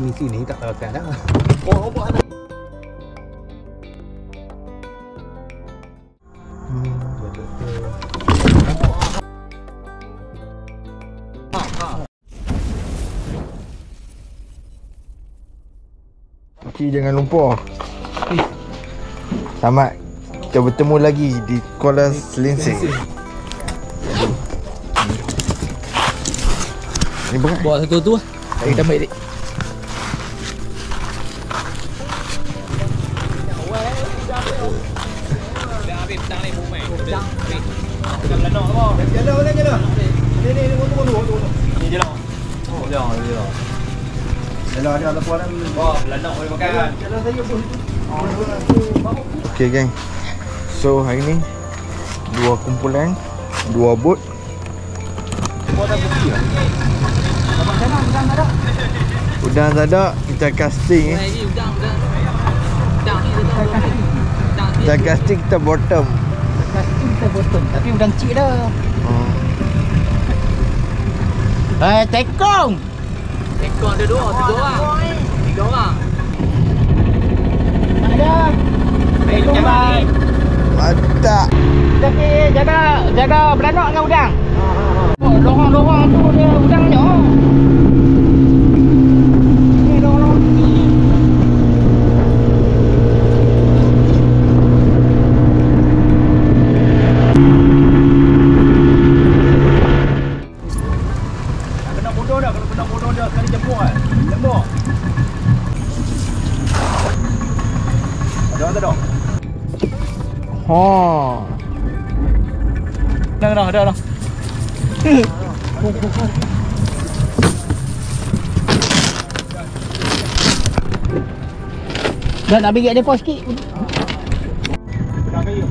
Sini tak akan dah. Oh, apa ada? Okey, jangan lupa. Selamat. Kita bertemu lagi di Kuala Selinsing. Ni berat. Bawa satu tu lah. Kita ambil dik. Okay geng, so hari ni dua kumpulan, dua bot. Udang tak ada, kita casting kita casting, kita bottom. Tapi udang cik dah. Tekong. Tekong ada dua, tiga orang. Tiga orang. Ada. Tekong bang. Mantap. Tapi jaga beranak dengan udang. Lorong-lorong tu dia udang banyak. Ni lorong ni. Kena bodoh dah, kalau kena bodoh dah sekali jemput kan. Jemput. Ada tak? Ha. Dah. Dah nak bagi dia pos sikit. Dah kayu.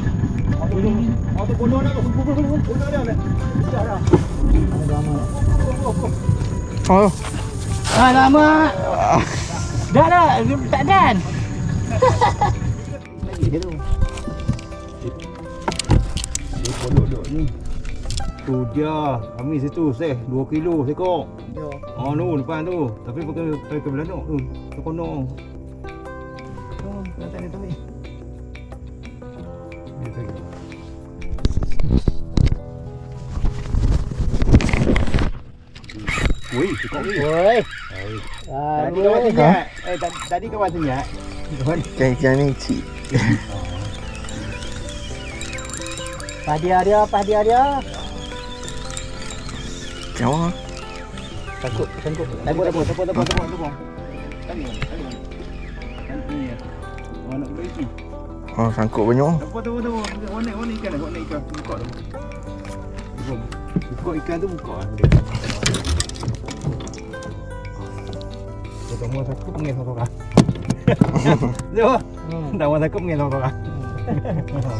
Auto bodoh dah tu. Bodoh dah. Dah. Oh. Alamak. Dah. Tak dan. Lagi dia tu. Dia bodoh ni. Tu dia. Kami situ 2 kilo sekor. Ya. Oh no, depan tu. Tapi pakai belanok tu. Tu kono. Oh, tak ada tu. Wih, sekor ni. Oi. Tadi kawan senyap. Tadi kawan senyap. Ikan ni cik. Padia dia. Jawab. Takut. Tepuk. Tadi. Oh, nak beli ikan. Oh, sangkut banyak. Tepuk. Warna ikan. Buka tu. Buka ikan tu buka. Semua takut mengen orang. Jom. Dah orang takut mengen orang.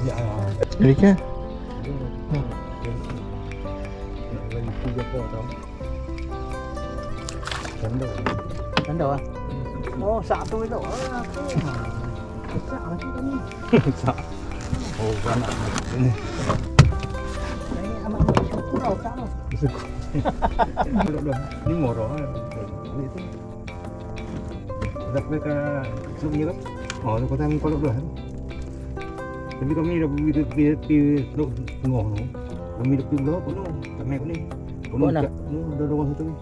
Biar. Jadi kan? Bagi 3 pot tau. Tanda ah. Oh, satu itu. Besar lagi ni. Sak. Oh, beranak. Ini. Ini amat kurau tak tu. Duduk. Ni murah. Ni tu. Dah mereka sebelumnya kan? Oh, tu kata kau duduk. Tapi kami dah pergi tengah tu. Kami dah pergi belah kono. Tak main ni. Kono dah orang satu ni.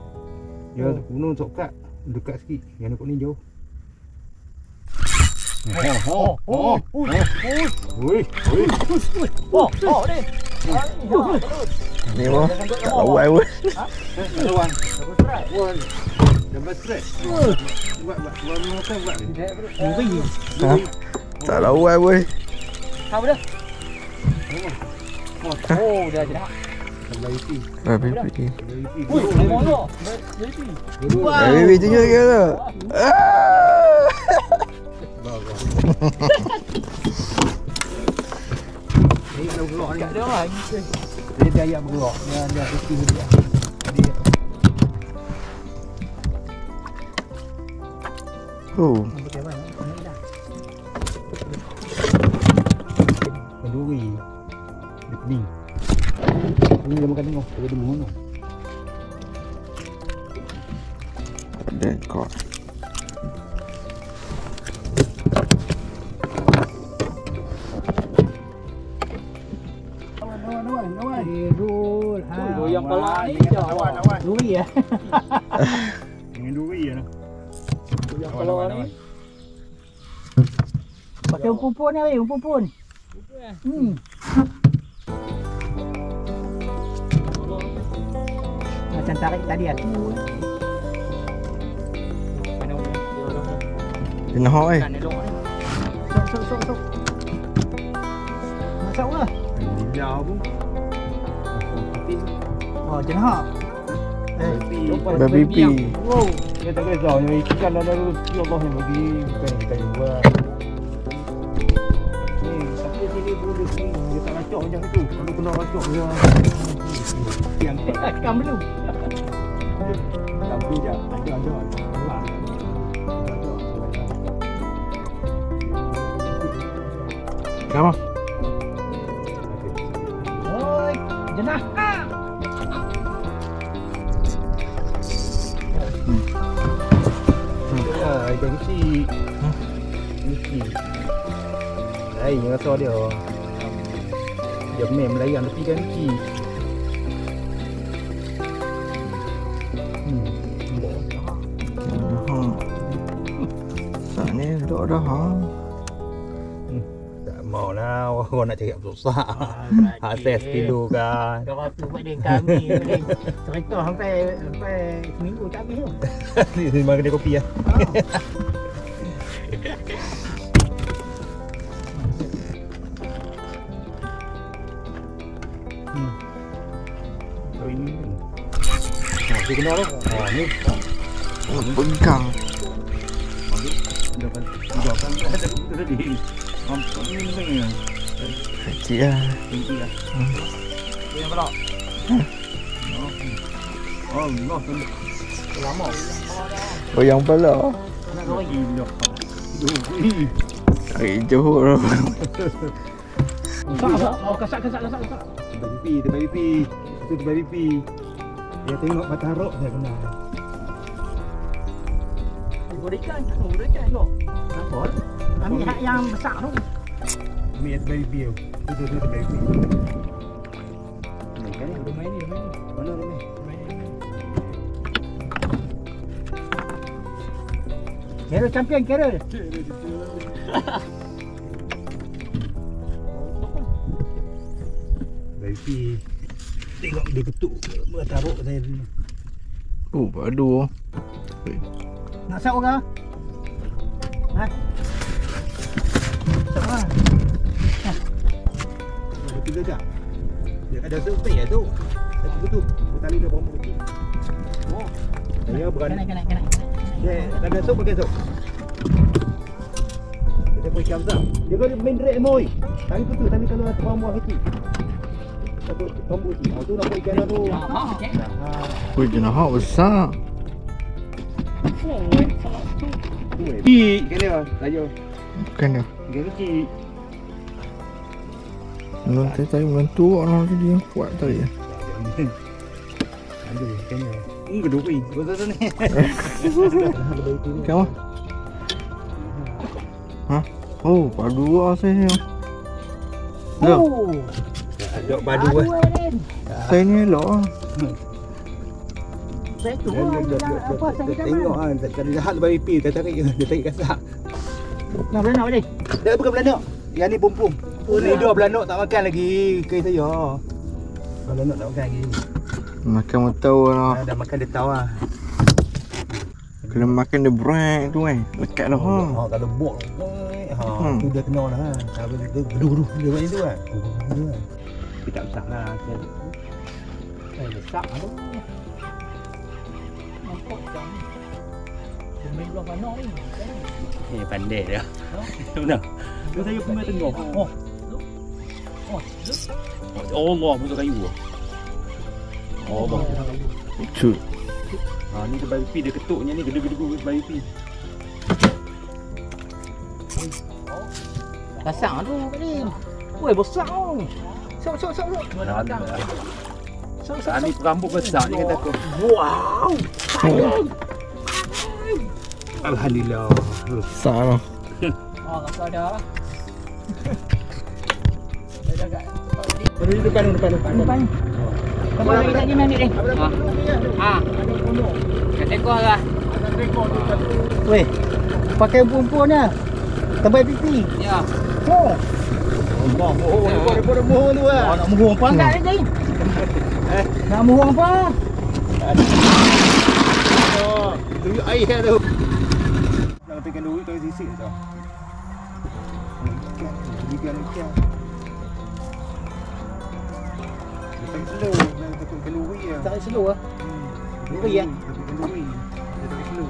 Ya, kono sokat dekat sikit. Yang dekat ni jauh. Oh, ni. Ni mah tak lawai pun. Lawan. Dapat stres. Buat ni. Ha? Tak lawai pun. Apa dah? Oh, dah dah. Baby. Ui, mana? Baby tunjuk ke tu? Ni dah bergerak ni. Kat dia lah. Dia ayam bergerak. Dia putih dia. Jadi Oh. kenduri. Dia pening. Ini dia makan tengok. Dia ada mana. Ada kau. Duri ya. Dengan duri ya. Yang kalau ni pakai umpun ni, umpun. Macam tarik tadi aku. Kena hok eh. Sok. Masak lah. Jauh pun. Oh, jenah. Baby P. Wow. Dia tak kisah yang ikan dan rezeki Allah yang bagi bukan kita yang buat. Ni tapi sini boleh sini dia tak racok macam tu. Kalau kena racok dia yang Ikan belum. tapi je ada. Kamu? Oi, jenah. Ikan kecil. Kecil. Lain rasa dia. Dia mem layan tapi ikan kecil. Saat ni duduk dah ha. Tak mau lah orang nak cakap susah. Akses kilo kan. Kau tu buat dia kami boleh cerita sampai seminggu tak habis tu. Ni makan dia kopi lah. Oh ini. Dia kena tu. Ni. Pegang. Dah kan ada tu tadi. Nampak ni. Kecil lah. Tinggi lah. Yang berapa? Oh, Allah. Lama. Oh yang pala. Nak goreng. Gila. Hari Johor. Kasak. Baby P. Itu baby P. Dia tengok batarok saya kenal. Goreng ikan tu. Apa? Ambil hak yang besar tu. Ambil baby P tu. Itu baby P. Main ni. Mana ni? Carol champion, Carol. Baby P. Tengok dia ketuk batarok saya ni. Oh, padu. Nak sap ke? Ha? Sap lah. Betul tak? Dia ada survey ya tu. Satu ketuk. Tali dia bawah kecil. Oh. Dia berani. Kena. Dia ada sup pakai sup. Dia pun ikan besar. Dia kena main red moy. Tali betul, tali kalau ada bawah kecil. Satu tombol kecil. Tu nak ikan tu. Oh, jenah hok besar. Ikan dia, laju. Bukan dia. Ikan kecil. Nanti tadi mentu orang dia kuat tadi. Aduh, ikan dia. Kedua ni. Betul ni. Kamu? Hah? Oh, padu lah saya. Oh. Dok padu ah. Saya ni elok. Saya tu apa saya tengok ah, tadi jahat baby P, dia tarik kasak. Nak beranak balik. Dia bukan belanak. Yang ni pompom. Ni dua belanak tak makan lagi. Kai saya. Belanak tak makan lagi. Makan tahu lah. Dah makan dia tahu ah. Kena makan dia break tu kan. Lekat dah ha. Kalau bok tu dia kena lah. Kalau dia gedu dia macam tu kan. Dia tak besar lah. Besar tu. Nampak macam main belah mana ni. Pandai dia. Benar. Dia saya pun main tengok. Allah, muka kayu. Oh, Allah. Lucu. Ni ke baby P, dia ketuknya ni gedu-gedu baby P. Kasar tu ni. Woi, besar tu. Sok. Ni rambut besar ni kata aku. Wow. Alhamdulillah. Besar lah. Oh, rasa ada. Dah jaga. Depan. Depan. Kamu lagi tak ni ambil ni. Ha. Kat ekor lah. Weh, pakai perempuan terbaik pipi. Ya. Oh. Daripada mohon tu lah. Nak mohon apa enggak ni? Nak mohon apa? Tuyuk air tu. Nak tekan dulu kau sisik tu. Ikan. Tak slow, nak tekan kalori ah. Tak slow ah. Kalori ah. Kalori. Dia tak slow.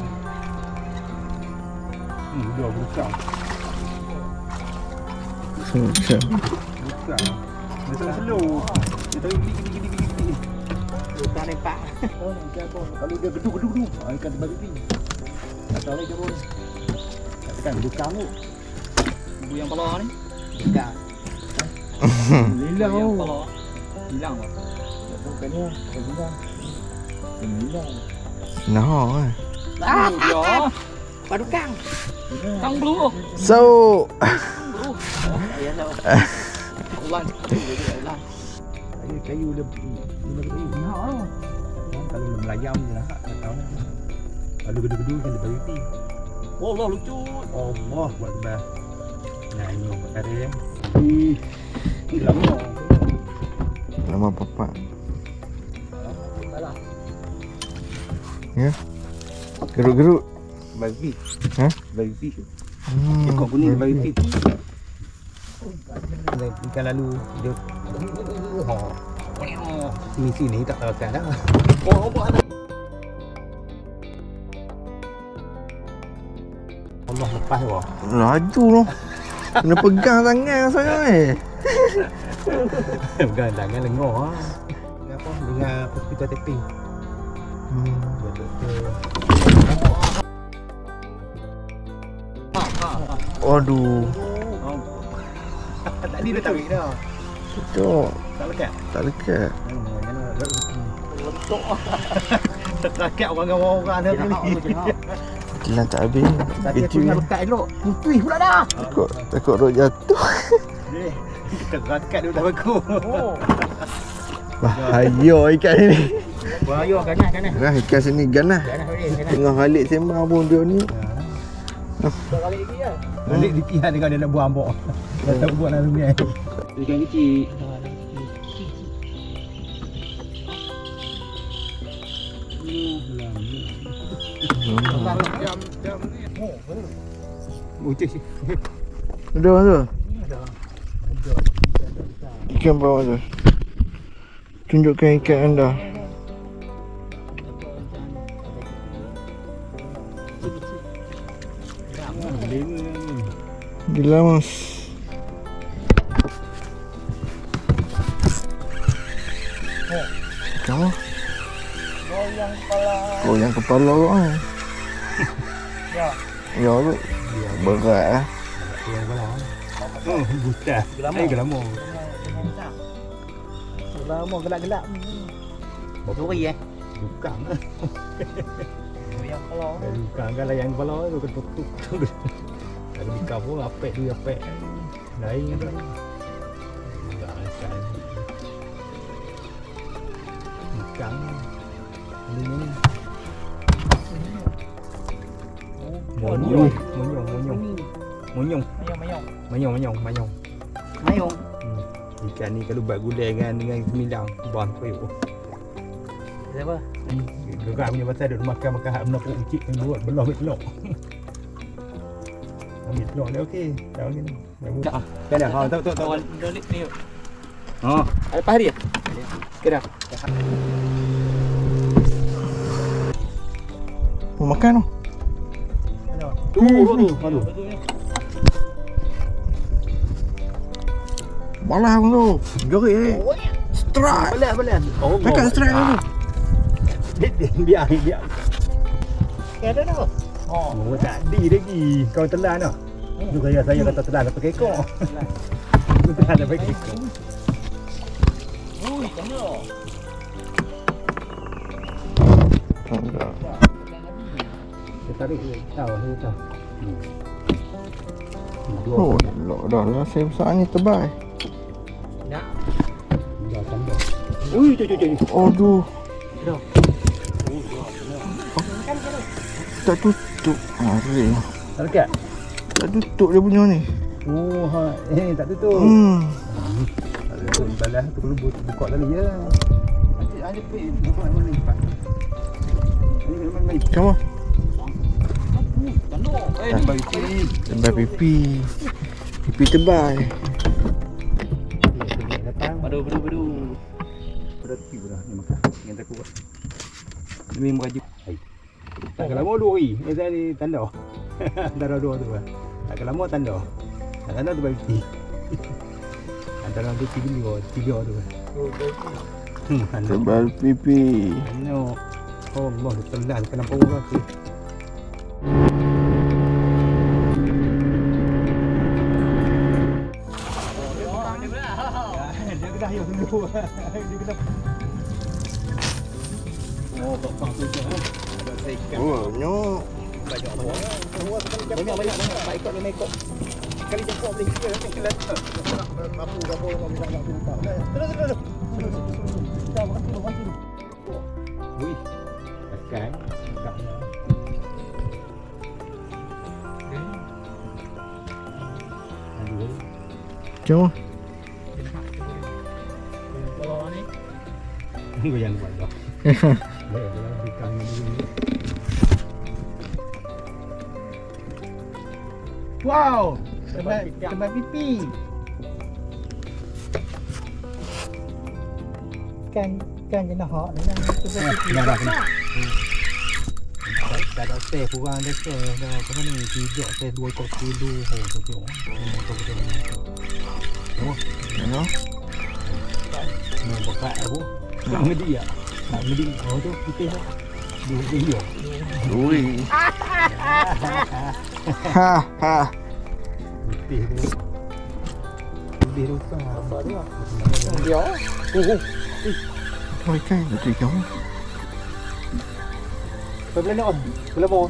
Dah buka. Susah. Buka. Dia tak slow. Dia tak gini. Tak nampak. Kalau dia geduk. Ikan terbang pipi. Tak tahu lagi turun. Tekan buka tu. Ibu yang pelor ni. Enggak. Hilang Yang tu. pelor. Hilang tak? Bukannya hilang. Hilang. Nah. Ah, ya. Padukang. Kang blue. So, Ya lah. Ulan. Ulan. Kayu dia kayu. Kalau dia melayam je lah. Tak tahu lah. Kalau gedung-gedung kan dia bagi pipi. Oh, Allah lucu. Allah buat tebal. Nah ini perkara yang lama papat. Ya. Geruk-geruk. bagi pipi. Ha? Bagi pipi. Hmm. Ekor kuning dia bagi pipi. Ikan lalu dia sini tak tahu kan dah. Oh, apa ada? Allah lepas wah. Laju tu. Kena pegang tangan saya ni. Pegang tangan lengah ah. Apa dengan hospital tapping. Aduh. Tadi dia tarik dah. Cocok. Tak lekat. Tak lekat. Terkakat orang-orang dah ni. Jalan tak habis. Tadi aku ingat lekat elok. Putih pula dah. Takut rot jatuh. Terkakat dia dah bagus. Bahaya ikan ni. Bahaya ganas. Nah, ikan sini ganas. Tengah balik sembang pun dia ni. Balik lagi ya. Balik di pihak dia nak buang ambok. Dah tak buat dalam ni. Ikan kecil. Jam ni. Bocah sih. Ada tu. Ikan bawah tu. Tunjukkan ikan anda. Gila mas. Kamu? Goyang kepala kau ni. Ya. Ya tu. Berat lah. Oh, buta. Gelamo. Lama gelak-gelak. Suri Bukan. Yang pelor. Bukan kan yang kepala tu ketuk. Kalau di kampung apek dia apek. Lain kan. Enggak asal. Bukan. Ini. Monyong. Mayong. Ikan ni kalau buat gulai dengan sembilang bon koyo. Siapa? Gerak punya pasal duk makan hak menapuk ucik yang buat belah telur. Ambil telur dia okey. Tahu ni. Kan dah. Ha tahu. Dolik ni. Ha. Ada pahari ya? Sekarang. Mau makan tu? Tu. Malah tu. Gerik Strike. Belah. Oh, Pekat strike tu. Biar. Ada tu. Oh, tadi lagi. Kau telan dah. Tu saya kata telan tak pakai ekor. Tu telan tak pakai ekor. Oh, ikan tu. Enggak. Dia tarik tahu. Oh, dah lah saya besar ni tebal. Nak. Dah tambah. Ui, cuy. Aduh. Dah. Tak tutup. Hari. Tak dekat? Tak tutup dia punya ni. Oh, tak tutup. Tak tutup balas tu perlu buka tali je. Nanti ada pin, buka mana lipat. Ini kena main. Macam mana? Tanduk. Tambah pipi. Tebal pipi. Pipi tebal. Datang. Padu. Pada pipi dah ni makan. Dengan takut buat. Ini memang rajin. Tak lama 2 hari. Ni saya ni tanda. Antara 2 tu lah. Tak lama tanda. Tak tanda tu bagi pipi. Antara tu 3 tu lah. Tebal pipi. Tengok. Oh Allah, telan kena power tu. Dia kena ayuh dulu. Dia kena. Oh, tak tu je. Ada saya ikan. Oh, nyok. Banyak. Baik ikut dia ikut. Sekali jemput boleh kita nanti kelas. Mampu bisa nak buka. Terus. Kita bantu. Wih. Makan. Macam mana? Kalau ni. Gue yang buat dah. Ikan ni. Wow. Tebal pipi. Kan kena hak dengan tebal pipi. Tak ada teh kurang ada teh dah. Kau ni tidak teh 2 kilo. Oh, betul. Oh, Mana? mau buka aku. Tak medi ya. Tak medi. Oh tu putih tu. 2 kilo. Duri. Ha. Putih tu. Lebih rosak. Apa dia? Dia. Oh, ikan. Itu ikan. Kau nak on? Kelamo.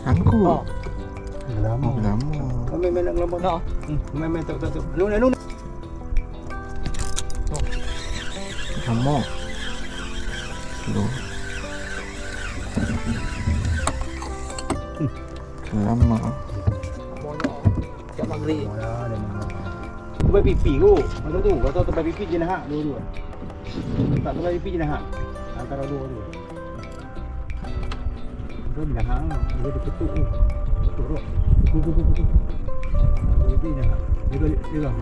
Angkut. Lama. Lama. Kau main nak kelamo. Nak. Main tak. Lu. Lama. Loh. Lama. Cak maghrib. Tebal pipi tu. Macam tu. Kau tahu tebal pipi je nak hak dua-dua. Tak tebal pipi je nak hak. Antara dua-dua. Kau nak hak. Dia ketuk tu. Ketuk roh. Ketuk. Pipi nak hak. Dia.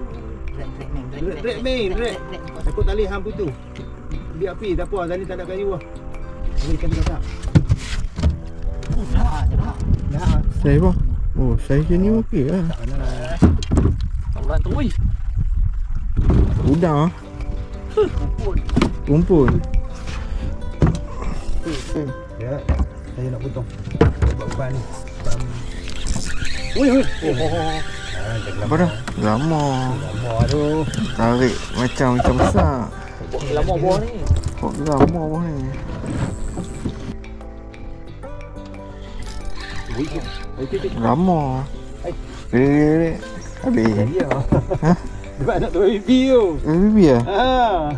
Rek. Takut tali hang tu. Biar api tak apa. Tali tak ada kayu lah. Ikan tak. Dah. Saya apa? Oh, saya ni okey lah. Allah tu. Udang. Rumpun. Ya. Saya nak potong. Buat ban ni. Ui. Apa dah? Lama. Lama tu. Tarik macam besar. Lama buah ni. Kok lama buah ni? Lama. Habis. Ya. Hah? Sebab nak tebal pipi tu. Bibi lah?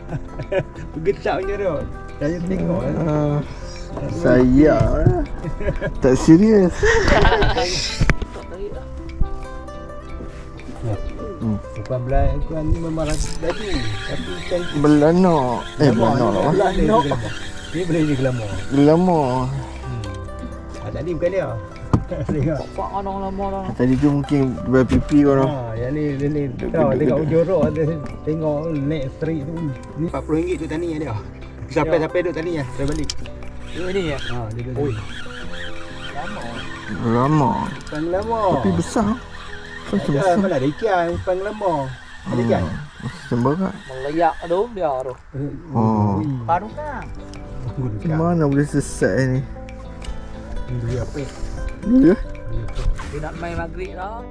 Bergetak macam tu. Saya tengok. Saya tak serius. Bukan belai ikan ni memang rasa baju. Tapi ikan Belano. Belano lah. Ni boleh jadi gelama. Lama. Tadi bukan dia. Tengok. Pak orang lama dah. Tadi tu mungkin tebal pipi orang. Yang ni tahu tengok jorok ada tengok naik street tu. Ni RM40 tu tani dia. Sampai duduk tani ya, dah balik. Ini ya. Dia duduk. Lama. Pang lama. Tapi besar. Macam besar. Mana ada ikan pang lama. Ada ikan. Macam berat. Melayak tu dia tu. Oh. Baru kan. Mana boleh sesat ni? Dia apa? Ya? Dia nak main maghrib dah.